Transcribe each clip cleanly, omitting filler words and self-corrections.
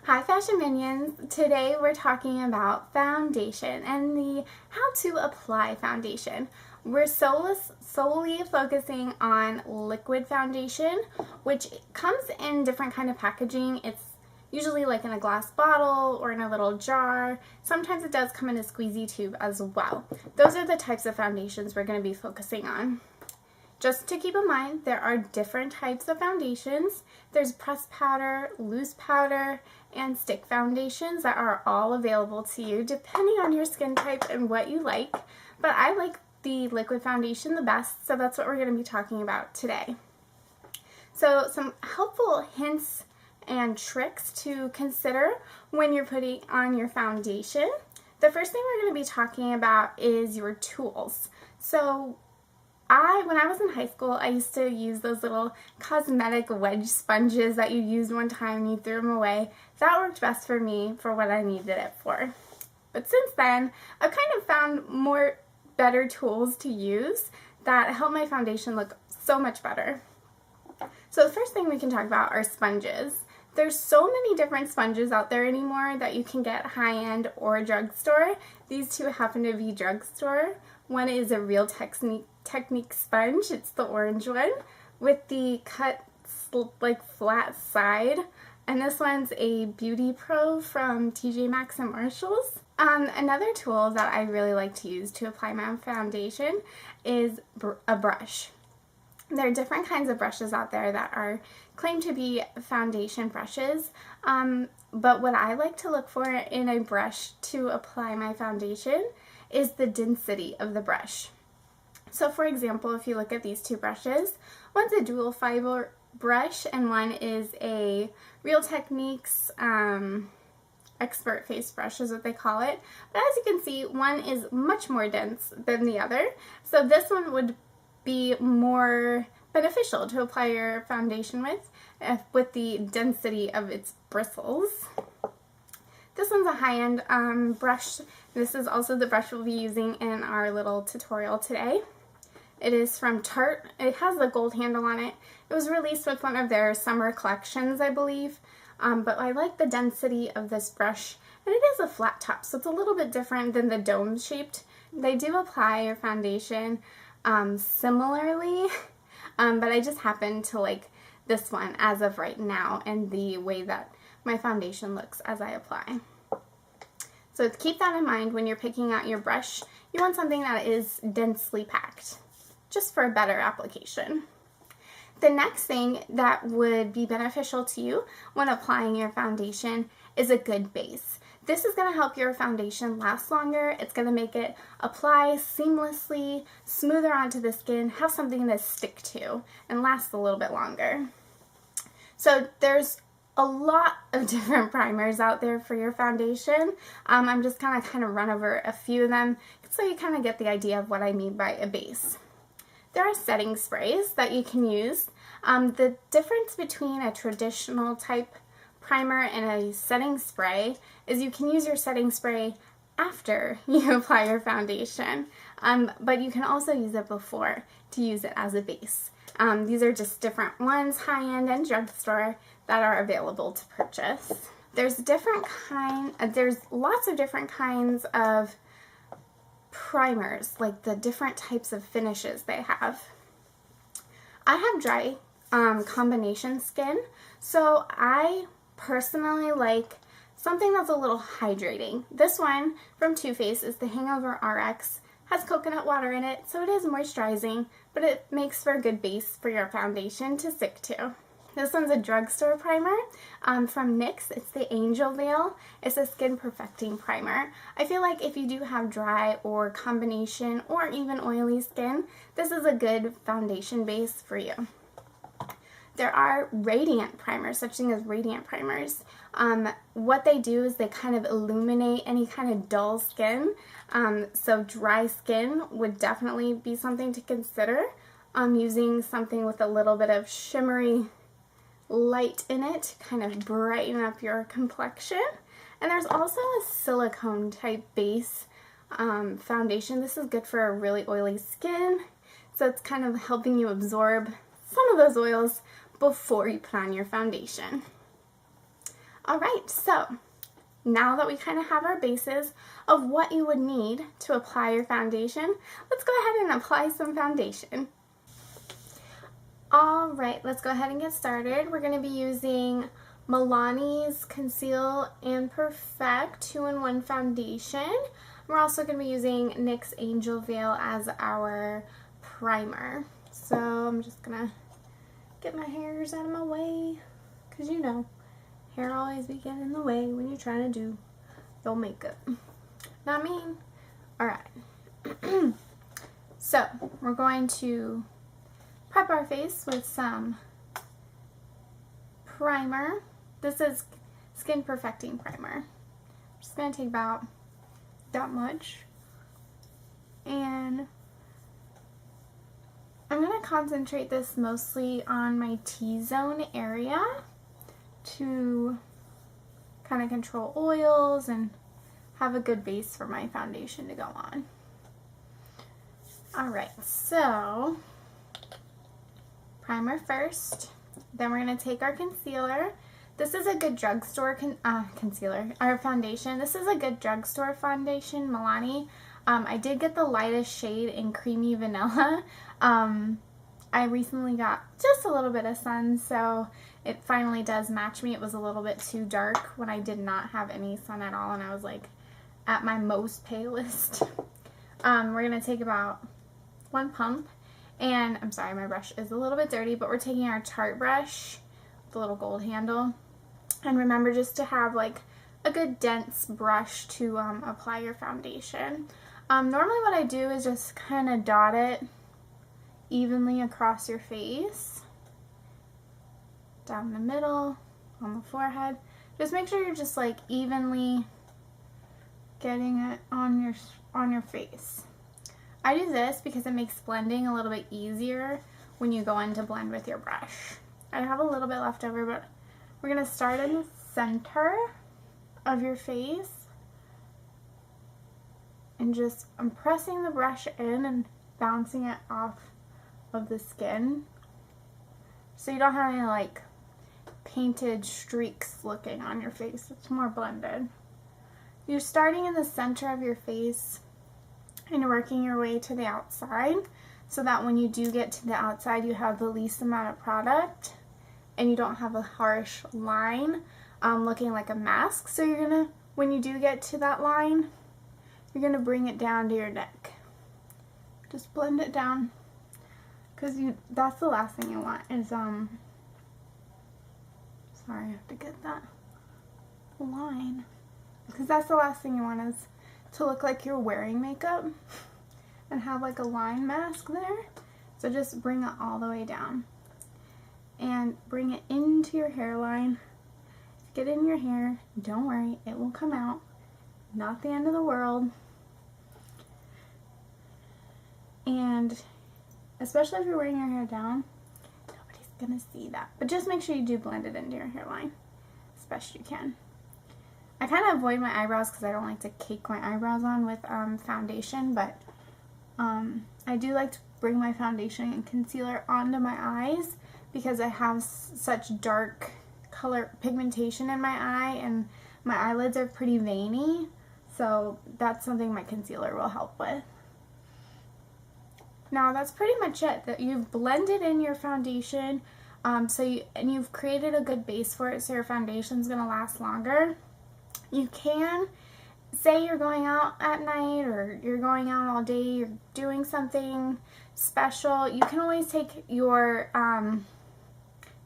Hi Fashion Minions! Today we're talking about foundation and the how to apply foundation. We're solely focusing on liquid foundation, which comes in different kind of packaging. It's usually like in a glass bottle or in a little jar. Sometimes it does come in a squeezy tube as well. Those are the types of foundations we're going to be focusing on. Just to keep in mind, there are different types of foundations. There's pressed powder, loose powder, and stick foundations that are all available to you depending on your skin type and what you like. But I like the liquid foundation the best, so that's what we're going to be talking about today. So some helpful hints and tricks to consider when you're putting on your foundation. The first thing we're going to be talking about is your tools. So when I was in high school, I used to use those little cosmetic wedge sponges that you used one time and you threw them away. That worked best for me for what I needed it for. But since then, I've kind of found better tools to use that help my foundation look so much better. So the first thing we can talk about are sponges. There's so many different sponges out there anymore that you can get high-end or drugstore. These two happen to be drugstore. One is a Real Technique sponge. It's the orange one with the cut like flat side. And this one's a Beauty Pro from TJ Maxx and Marshalls. Another tool that I really like to use to apply my foundation is a brush. There are different kinds of brushes out there that are claimed to be foundation brushes, but what I like to look for in a brush to apply my foundation is the density of the brush. So for example, if you look at these two brushes, one's a dual fiber brush and one is a Real Techniques expert face brush is what they call it. But as you can see, one is much more dense than the other. So this one would be more beneficial to apply your foundation with the density of its bristles. This one's a high-end brush. This is also the brush we'll be using in our little tutorial today. It is from Tarte. It has the gold handle on it. It was released with one of their summer collections, I believe. But I like the density of this brush. And it is a flat top, so it's a little bit different than the dome-shaped. They do apply your foundation similarly, but I just happen to like this one as of right now and the way that my foundation looks as I apply. So keep that in mind when you're picking out your brush. You want something that is densely packed, just for a better application. The next thing that would be beneficial to you when applying your foundation is a good base. This is going to help your foundation last longer. It's going to make it apply seamlessly, smoother onto the skin, have something to stick to, and last a little bit longer. So there's a lot of different primers out there for your foundation. I'm just going to kind of run over a few of them so you kind of get the idea of what I mean by a base. There are setting sprays that you can use. The difference between a traditional type primer and a setting spray is you can use your setting spray after you apply your foundation, but you can also use it before to use it as a base. These are just different ones, high-end and drugstore, that are available to purchase. There's lots of different kinds of primers, like the different types of finishes they have. I have dry combination skin, so I personally like something that's a little hydrating. This one from Too Faced is the Hangover RX. Has coconut water in it, so it is moisturizing, but it makes for a good base for your foundation to stick to. This one's a drugstore primer from NYX. It's the Angel Veil. It's a skin perfecting primer. I feel like if you do have dry or combination or even oily skin, this is a good foundation base for you. There are radiant primers, such things as radiant primers. What they do is they kind of illuminate any kind of dull skin. So dry skin would definitely be something to consider. Using something with a little bit of shimmery light in it to kind of brighten up your complexion. And there's also a silicone type base foundation. This is good for a really oily skin. So it's kind of helping you absorb some of those oils before you put on your foundation. Alright, so now that we kind of have our basis of what you would need to apply your foundation, let's go ahead and apply some foundation. Alright, let's go ahead and get started. We're going to be using Milani's Conceal and Perfect 2-in-1 foundation. We're also going to be using NYX Angel Veil as our primer. So I'm just going to get my hairs out of my way, because you know, hair always be getting in the way when you're trying to do your makeup. Not me. Alright. So, we're going to prep our face with some primer. This is Skin Perfecting Primer. I'm just going to take about that much. And I'm going to concentrate this mostly on my T-zone area to kind of control oils and have a good base for my foundation to go on. Alright, so primer first, then we're going to take our concealer. This is a good drugstore concealer, our foundation. This is a good drugstore foundation, Milani. I did get the lightest shade in Creamy Vanilla. I recently got just a little bit of sun, so it finally does match me. It was a little bit too dark when I did not have any sun at all, and I was like at my most palest. We're going to take about 1 pump, and I'm sorry, my brush is a little bit dirty, but we're taking our Tarte brush, the little gold handle, and remember just to have like a good dense brush to apply your foundation. Normally what I do is just kind of dot it evenly across your face, down the middle, on the forehead. Just make sure you're just like evenly getting it on your face. I do this because it makes blending a little bit easier when you go in to blend with your brush. I have a little bit left over, but we're going to start in the center of your face. And just, I'm pressing the brush in and bouncing it off of the skin, so you don't have any like painted streaks looking on your face. It's more blended. You're starting in the center of your face and you're working your way to the outside, so that when you do get to the outside you have the least amount of product and you don't have a harsh line looking like a mask. So you're gonna, when you do get to that line, you're gonna bring it down to your neck. Just blend it down, because that's the last thing you want is sorry, I have to get that line, because that's the last thing you want is to look like you're wearing makeup and have like a line mask there. So just bring it all the way down and bring it into your hairline. Get in your hair, don't worry, it will come out, not the end of the world. And especially if you're wearing your hair down, nobody's gonna see that. But just make sure you do blend it into your hairline as best you can. I kind of avoid my eyebrows because I don't like to cake my eyebrows on with foundation, but I do like to bring my foundation and concealer onto my eyes because I have such dark color pigmentation in my eye and my eyelids are pretty veiny, so that's something my concealer will help with. Now that's pretty much it. That you've blended in your foundation, and you've created a good base for it, so your foundation's gonna last longer. You can say you're going out at night or you're going out all day, you're doing something special. You can always take your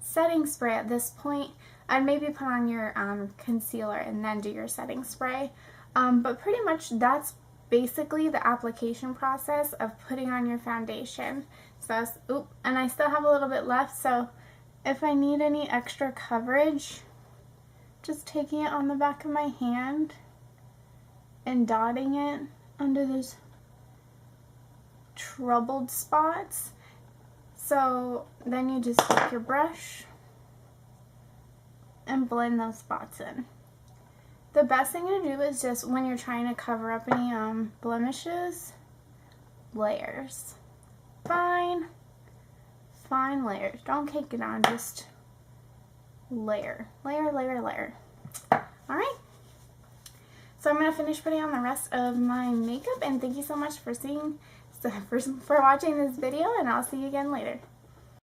setting spray at this point and maybe put on your concealer and then do your setting spray. But pretty much that's basically the application process of putting on your foundation. So, and I still have a little bit left, so if I need any extra coverage, just taking it on the back of my hand and dotting it under those troubled spots. So then you just take your brush and blend those spots in. The best thing to do is just when you're trying to cover up any blemishes, layers. Fine layers. Don't cake it on, just layer. Layer, layer, layer. So I'm going to finish putting on the rest of my makeup, and thank you so much for watching this video, and I'll see you again later.